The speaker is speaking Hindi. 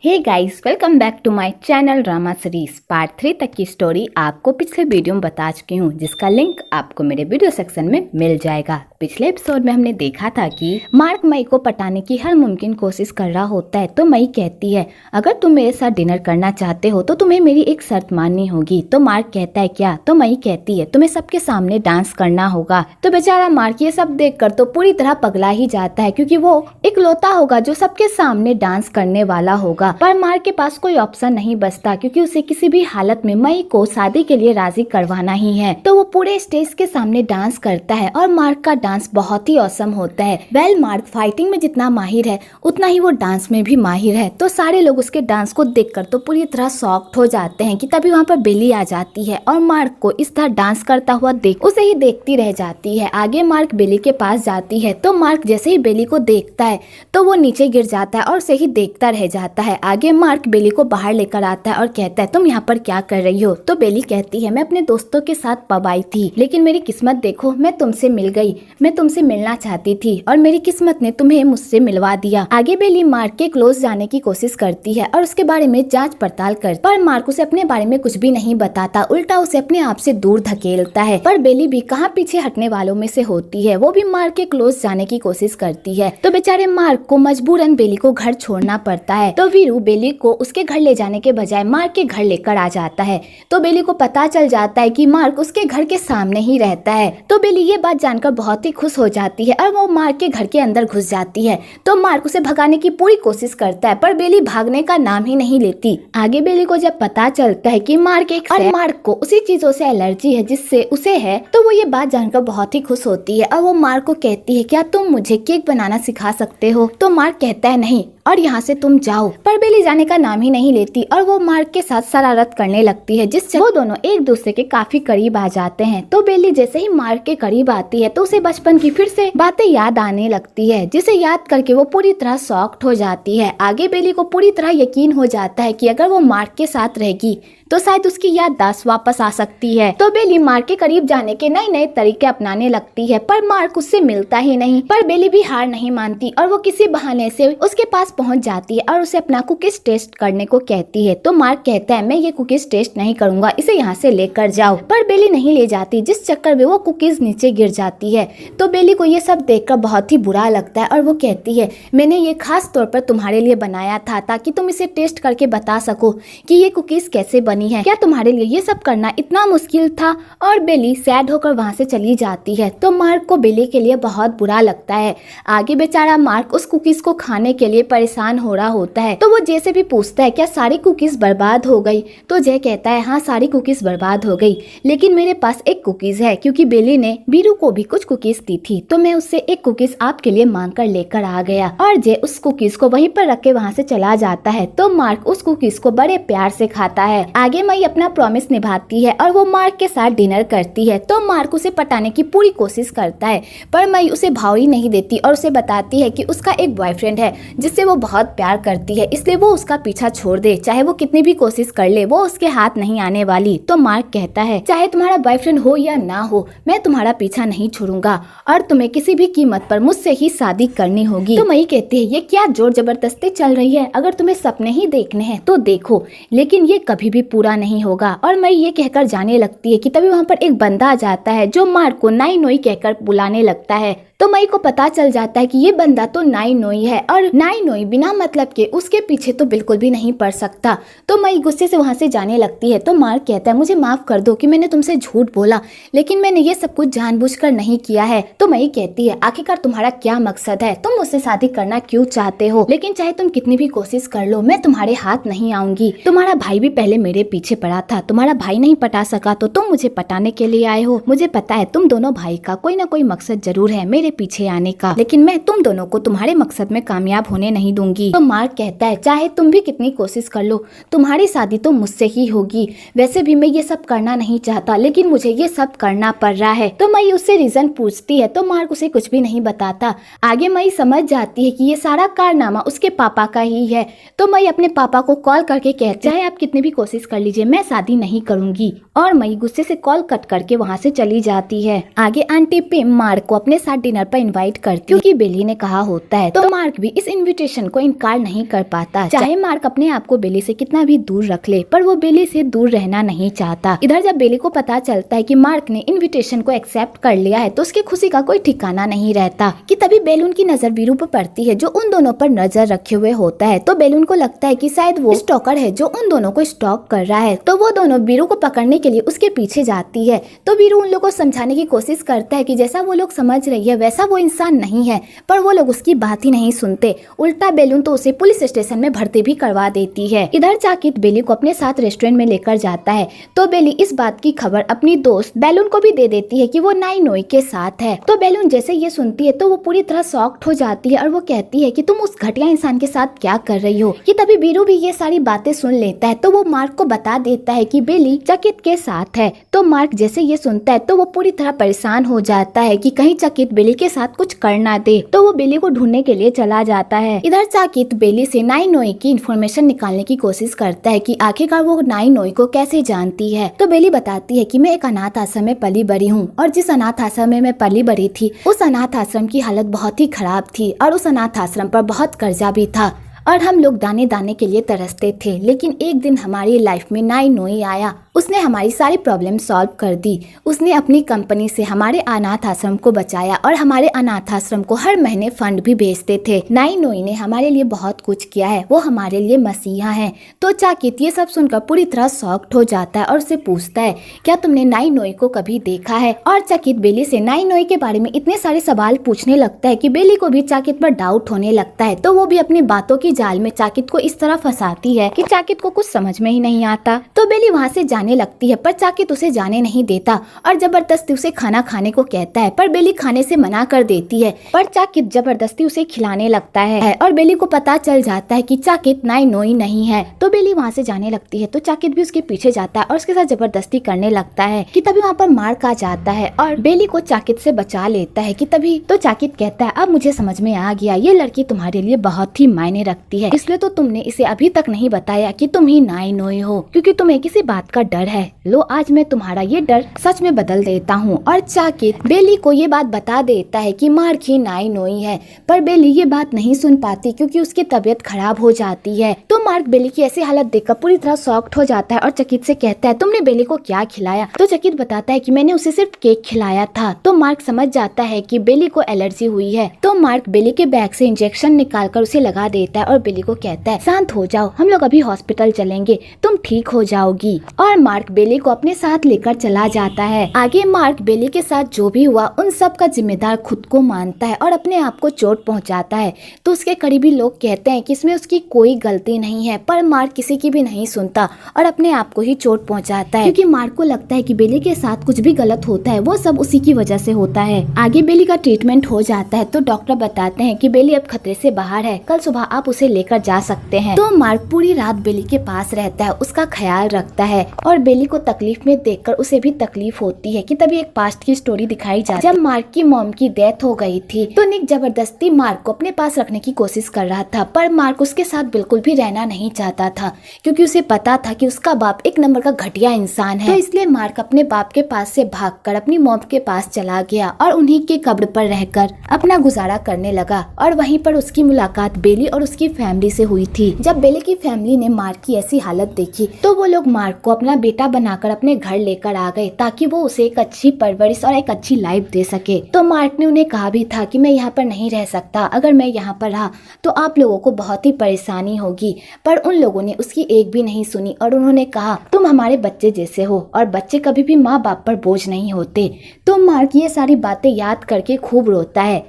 Hey guys, welcome back to my channel drama series. Part 3 तक की स्टोरी आपको पिछले वीडियो में बता चुकी हूँ, जिसका लिंक आपको मेरे वीडियो सेक्शन में मिल जाएगा। पिछले एपिसोड में हमने देखा था कि मार्क मई को पटाने की हर मुमकिन कोशिश कर रहा होता है। तो मई कहती है, अगर तुम मेरे साथ डिनर करना चाहते हो तो तुम्हें मेरी एक शर्त माननी होगी। तो मार्क कहता है, क्या? तो मई कहती है, तुम्हें सबके सामने डांस करना होगा। तो बेचारा मार्क ये सब देखकर तो पूरी तरह पगला ही जाता है, क्योंकि वो इकलौता होगा जो सबके सामने डांस करने वाला होगा। पर मार्क के पास कोई ऑप्शन नहीं बचता, क्योंकि उसे किसी भी हालत में मई को शादी के लिए राजी करवाना ही है। तो वो पूरे स्टेज के सामने डांस करता है और मार्क का डांस बहुत ही औसम होता है। वेल, मार्क फाइटिंग में जितना माहिर है उतना ही वो डांस में भी माहिर है। तो सारे लोग उसके डांस को देखकर तो पूरी तरह शॉक्ड हो जाते हैं कि तभी वहाँ पर बेली आ जाती है और मार्क को इस तरह डांस करता हुआ देख उसे ही देखती रह जाती है। आगे मार्क बेली के पास जाती है, तो मार्क जैसे ही बेली को देखता है तो वो नीचे गिर जाता है और उसे ही देखता रह जाता है। आगे मार्क बेली को बाहर लेकर आता है और कहता है, तुम यहाँ पर क्या कर रही हो? तो बेली कहती है, मैं अपने दोस्तों के साथ पब आई थी, लेकिन मेरी किस्मत देखो, मैं तुमसे मिल गई। मैं तुमसे मिलना चाहती थी और मेरी किस्मत ने तुम्हें मुझसे मिलवा दिया। आगे बेली मार्क के क्लोज जाने की कोशिश करती है और उसके बारे में जांच पड़ताल करती, पर मार्क उसे अपने बारे में कुछ भी नहीं बताता, उल्टा उसे अपने आप से दूर धकेलता है। पर बेली भी कहाँ पीछे हटने वालों में से होती है, वो भी मार्क के क्लोज जाने की कोशिश करती है। तो बेचारे मार्क को मजबूरन बेली को घर छोड़ना पड़ता है। तो वीरू बेली को उसके घर ले जाने के बजाय मार्क के घर लेकर आ जाता है। तो बेली को पता चल जाता है कि मार्क उसके घर के सामने ही रहता है। तो बेली ये बात जानकर बहुत ही खुश हो जाती है और वो मार्क के घर के अंदर घुस जाती है। तो मार्क उसे भगाने की पूरी कोशिश करता है, पर बेली भागने का नाम ही नहीं लेती। आगे बेली को जब पता चलता है कि मार्क मार्क को उसी चीजों से एलर्जी है जिससे उसे है, तो वो ये बात जानकर बहुत ही खुश होती है और वो मार्क को कहती है, क्या तुम मुझे केक बनाना सिखा सकते हो? तो मार्क कहता है, नहीं, और यहाँ से तुम जाओ। पर बेली जाने का नाम ही नहीं लेती और वो मार्क के साथ शरारत करने लगती है, जिससे वो दोनों एक दूसरे के काफी करीब आ जाते हैं। तो बेली जैसे ही मार्क के करीब आती है तो उसे बचपन की फिर से बातें याद आने लगती है, जिसे याद करके वो पूरी तरह शॉक्ड हो जाती है। आगे बेली को पूरी तरह यकीन हो जाता है कि अगर वो मार्क के साथ रहेगी तो शायद उसकी याददाश्त वापस आ सकती है। तो बेली मार्क के करीब जाने के नए नए तरीके अपनाने लगती है, पर मार्क उससे मिलता ही नहीं। पर बेली भी हार नहीं मानती और वो किसी बहाने से उसके पास पहुंच जाती है और उसे अपना कुकीज टेस्ट करने को कहती है। तो मार्क कहता है, मैं ये कुकीज टेस्ट नहीं करूंगा, इसे यहाँ से लेकर जाओ। पर बेली नहीं ले जाती, जिस चक्कर में वो कुकीज नीचे गिर जाती है। तो बेली को ये सब देखकर बहुत ही बुरा लगता है और वो कहती है, मैंने ये खास तौर पर तुम्हारे लिए बनाया था ताकि तुम इसे टेस्ट करके बता सको कि ये कुकीज कैसे बनी है। क्या तुम्हारे लिए ये सब करना इतना मुश्किल था? और बेली सैड होकर वहाँ से चली जाती है। तो मार्क को बेली के लिए बहुत बुरा लगता है। आगे बेचारा मार्क उस कुकीज को खाने के लिए परेशान हो रहा होता है। तो वो जय से भी पूछता है, क्या सारी कुकीज बर्बाद हो गई? तो जय कहता है, हाँ, सारी कुकीज बर्बाद हो गई, लेकिन मेरे पास एक कुकीज है, क्योंकि बेली ने बीरू को भी कुछ कुकीज दी थी, तो मैं उससे एक कुकीज आपके लिए मांग कर लेकर आ गया। और जय उस कुकीज को वहीं पर रख के वहाँ से चला जाता है। तो मार्क उस कुकीज को बड़े प्यार से खाता है। आगे मई अपना प्रॉमिस निभाती है और वो मार्क के साथ डिनर करती है। तो मार्क उसे पटाने की पूरी कोशिश करता है, पर मई उसे भाव ही नहीं देती और उसे बताती है कि उसका एक बॉयफ्रेंड है जिससे वो बहुत प्यार करती है, इसलिए वो उसका पीछा छोड़ दे, चाहे वो कितनी भी कोशिश कर ले, वो उसके हाथ नहीं आने वाली। तो मार्क कहता है, चाहे तुम्हारा बॉयफ्रेंड हो या ना हो, मैं तुम्हारा पीछा नहीं छोड़ूंगा और तुम्हें किसी भी कीमत पर मुझसे ही शादी करनी होगी। तो मई कहती है, ये क्या जोर जबरदस्ती चल रही है? अगर तुम्हें सपने ही देखने हैं तो देखो, लेकिन ये कभी भी पूरा नहीं होगा। और मई ये कहकर जाने लगती है कि तभी वहाँ पर एक बंदा आ जाता है जो मार्क को नाई नोई कहकर बुलाने लगता है। तो मई को पता चल जाता है कि ये बंदा तो नाई नोई है और नाई नोई बिना मतलब के उसके पीछे तो बिल्कुल भी नहीं पड़ सकता। तो मई गुस्से से वहाँ से जाने लगती है। तो मार्क कहता है, मुझे माफ कर दो कि मैंने तुमसे झूठ बोला, लेकिन मैंने ये सब कुछ जानबूझकर नहीं किया है। तो मई कहती है, आखिरकार तुम्हारा क्या मकसद है? तुम मुझसे शादी करना क्यों चाहते हो? लेकिन चाहे तुम कितनी भी कोशिश कर लो, मैं तुम्हारे हाथ नहीं आऊंगी। तुम्हारा भाई भी पहले मेरे पीछे पड़ा था, तुम्हारा भाई नहीं पटा सका तो तुम मुझे पटाने के लिए आए हो। मुझे पता है तुम दोनों भाई का कोई ना कोई मकसद जरूर है मेरे पीछे आने का, लेकिन मैं तुम दोनों को तुम्हारे मकसद में कामयाब होने नहीं दूंगी। तो मार्क कहता है, चाहे तुम भी कितनी कोशिश कर लो, तुम्हारी शादी तो मुझसे ही होगी। वैसे भी मैं ये सब करना नहीं चाहता, लेकिन मुझे ये सब करना पड़ रहा है। तो मई उससे रीजन पूछती है, तो मार्क उसे कुछ भी नहीं बताता। आगे मई समझ जाती है कि ये सारा कारनामा उसके पापा का ही है। तो मई अपने पापा को कॉल करके कहती है, चाहे आप कितनी भी कोशिश कर लीजिए, मैं शादी नहीं करूंगी। और मई गुस्से से कॉल कट करके वहाँ से चली जाती है। आगे आंटी पिम मार्क को अपने साथ डिनर डिनर पर इनवाइट करती क्योंकि बेली ने कहा होता है। तो मार्क भी इस इनविटेशन को इनकार नहीं कर पाता, चाहे मार्क अपने आप को बेली से कितना भी दूर रख ले, पर वो बेली से दूर रहना नहीं चाहता। इधर जब बेली को पता चलता है कि मार्क ने इनविटेशन को एक्सेप्ट कर लिया है तो उसकी खुशी का कोई ठिकाना नहीं रहता कि तभी बेलून की नजर वीरू पर पड़ती है जो उन दोनों पर नजर रखे हुए होता है। तो बेलून को लगता है कि शायद वो स्टॉकर है जो उन दोनों को स्टॉक कर रहा है। तो वो दोनों वीरू को पकड़ने के लिए उसके पीछे जाती है। तो वीरू उन लोगों को समझाने की कोशिश करता है कि जैसा वो लोग समझ रही है वैसा वो इंसान नहीं है, पर वो लोग उसकी बात ही नहीं सुनते। उल्टा बेलून तो उसे पुलिस स्टेशन में भर्ती भी करवा देती है। इधर चाकित बेली को अपने साथ रेस्टोरेंट में लेकर जाता है। तो बेली इस बात की खबर अपनी दोस्त बेलून को भी दे देती है कि वो नाई नोई के साथ है। तो बेलून जैसे ये सुनती है तो वो पूरी तरह शॉक्ड हो जाती है और वो कहती है कि तुम उस घटिया इंसान के साथ क्या कर रही हो। कि तभी वीरू भी ये सारी बातें सुन लेता है। तो वो मार्क को बता देता है कि बेली चकित के साथ है। तो मार्क जैसे ये सुनता है तो वो पूरी तरह परेशान हो जाता है कि कहीं चकित बेली के साथ कुछ कर ना दे। तो वो बेली को ढूंढने के लिए चला जाता है। इधर चाकित बेली से नाई नोई की इन्फॉर्मेशन निकालने की कोशिश करता है कि आखिरकार वो नाई नोई को कैसे जानती है। तो बेली बताती है कि मैं एक अनाथ आश्रम में पली बड़ी हूँ और जिस अनाथ आश्रम में मैं पली बड़ी थी उस अनाथ आश्रम की हालत बहुत ही खराब थी और उस अनाथ आश्रम पर बहुत कर्जा भी था और हम लोग दाने दाने के लिए तरसते थे। लेकिन एक दिन हमारी लाइफ में नाई नोई आया, उसने हमारी सारी प्रॉब्लम सॉल्व कर दी। उसने अपनी कंपनी से हमारे अनाथ आश्रम को बचाया और हमारे अनाथ आश्रम को हर महीने फंड भी भेजते थे। नाई नोई ने हमारे लिए बहुत कुछ किया है, वो हमारे लिए मसीहा है। तो चाकित ये सब सुनकर पूरी तरह शॉक्ड हो जाता है और उससे पूछता है क्या तुमने नाई नोई को कभी देखा है। और चाकित बेली से नाई नोई के बारे में इतने सारे सवाल पूछने लगता है कि बेली को भी चाकित पर डाउट होने लगता है। तो वो भी अपनी बातों की जाल में चाकित को इस तरह फंसाती है कि चाकित को कुछ समझ में ही नहीं आता। तो बेली वहाँ से जाने लगती है पर चाकित उसे जाने नहीं देता और जबरदस्ती उसे खाना खाने को कहता है, पर बेली खाने से मना कर देती है। पर चाकित जबरदस्ती उसे खिलाने लगता है और बेली को पता चल जाता है कि चाकित नाई नोई नहीं है। तो बेली वहाँ से जाने लगती है तो चाकित भी उसके पीछे जाता है और उसके साथ जबरदस्ती करने लगता है कि तभी वहाँ पर मार्क आ जाता है और बेली को चाकित से बचा लेता है। कि तभी तो चाकित कहता है अब मुझे समझ में आ गया, ये लड़की तुम्हारे लिए बहुत ही मायने रखती है, इसलिए तो तुमने इसे अभी तक नहीं बताया कि तुम ही नाई नोई हो, क्योंकि तुम्हें किसी बात का डर है। लो आज मैं तुम्हारा ये डर सच में बदल देता हूँ। और चाकित बेली को ये बात बता देता है कि मार्क ही नाई नोई है, पर बेली ये बात नहीं सुन पाती क्योंकि उसकी तबीयत खराब हो जाती है। तो मार्क बेली की ऐसी हालत देखकर पूरी तरह शॉक्ड हो जाता है और चकित से कहता है तुमने बेली को क्या खिलाया। तो चकित बताता है कि मैंने उसे सिर्फ केक खिलाया था। तो मार्क समझ जाता है कि बेली को एलर्जी हुई है। तो मार्क बेली के बैग से इंजेक्शन निकालकर उसे लगा देता है और बेली को कहता है शांत हो जाओ, हम लोग अभी हॉस्पिटल चलेंगे, तुम ठीक हो जाओगी। और मार्क बेली को अपने साथ लेकर चला जाता है। आगे मार्क बेली के साथ जो भी हुआ उन सब का जिम्मेदार खुद को मानता है और अपने आप को चोट पहुंचाता है। तो उसके करीबी लोग कहते हैं कि इसमें उसकी कोई गलती नहीं है, पर मार्क किसी की भी नहीं सुनता और अपने आप को ही चोट पहुंचाता है क्योंकि मार्क को लगता है कि बेली के साथ कुछ भी गलत होता है वो सब उसी की वजह से होता है। आगे बेली का ट्रीटमेंट हो जाता है तो डॉक्टर बताते हैं कि बेली अब खतरे से बाहर है, कल सुबह आप उसे लेकर जा सकते हैं। तो मार्क पूरी रात बेली के पास रहता है, उसका ख्याल रखता है और बेली को तकलीफ में देखकर उसे भी तकलीफ होती है। कि तभी एक पास्ट की स्टोरी दिखाई जाती है। जब मार्क की मॉम की डेथ हो गई थी तो निक जबरदस्ती मार्क को अपने पास रखने की कोशिश कर रहा था, पर मार्क उसके साथ बिल्कुल भी रहना नहीं चाहता था क्योंकि उसे पता था कि उसका बाप एक नंबर का घटिया इंसान है। तो इसलिए मार्क अपने बाप के पास से भागकर अपनी मॉम के पास चला गया और उन्हीं के कब्र पर रहकर अपना गुजारा करने लगा। और वहीं पर उसकी मुलाकात बेली और उसकी फैमिली से हुई थी। जब बेली की फैमिली ने मार्क की ऐसी हालत देखी तो वो लोग मार्क को अपना बेटा बनाकर अपने घर लेकर आ गए ताकि वो उसे एक अच्छी परवरिश और एक अच्छी लाइफ दे सके। तो मार्क ने उन्हें कहा भी था कि मैं यहाँ पर नहीं रह सकता, अगर मैं यहाँ पर रहा तो आप लोगों को बहुत ही परेशानी होगी, पर उन लोगों ने उसकी एक भी नहीं सुनी और उन्होंने कहा तुम हमारे बच्चे जैसे हो और बच्चे कभी भी माँ बाप पर बोझ नहीं होते। तो मार्क ये सारी बातें याद करके खूब रोता है।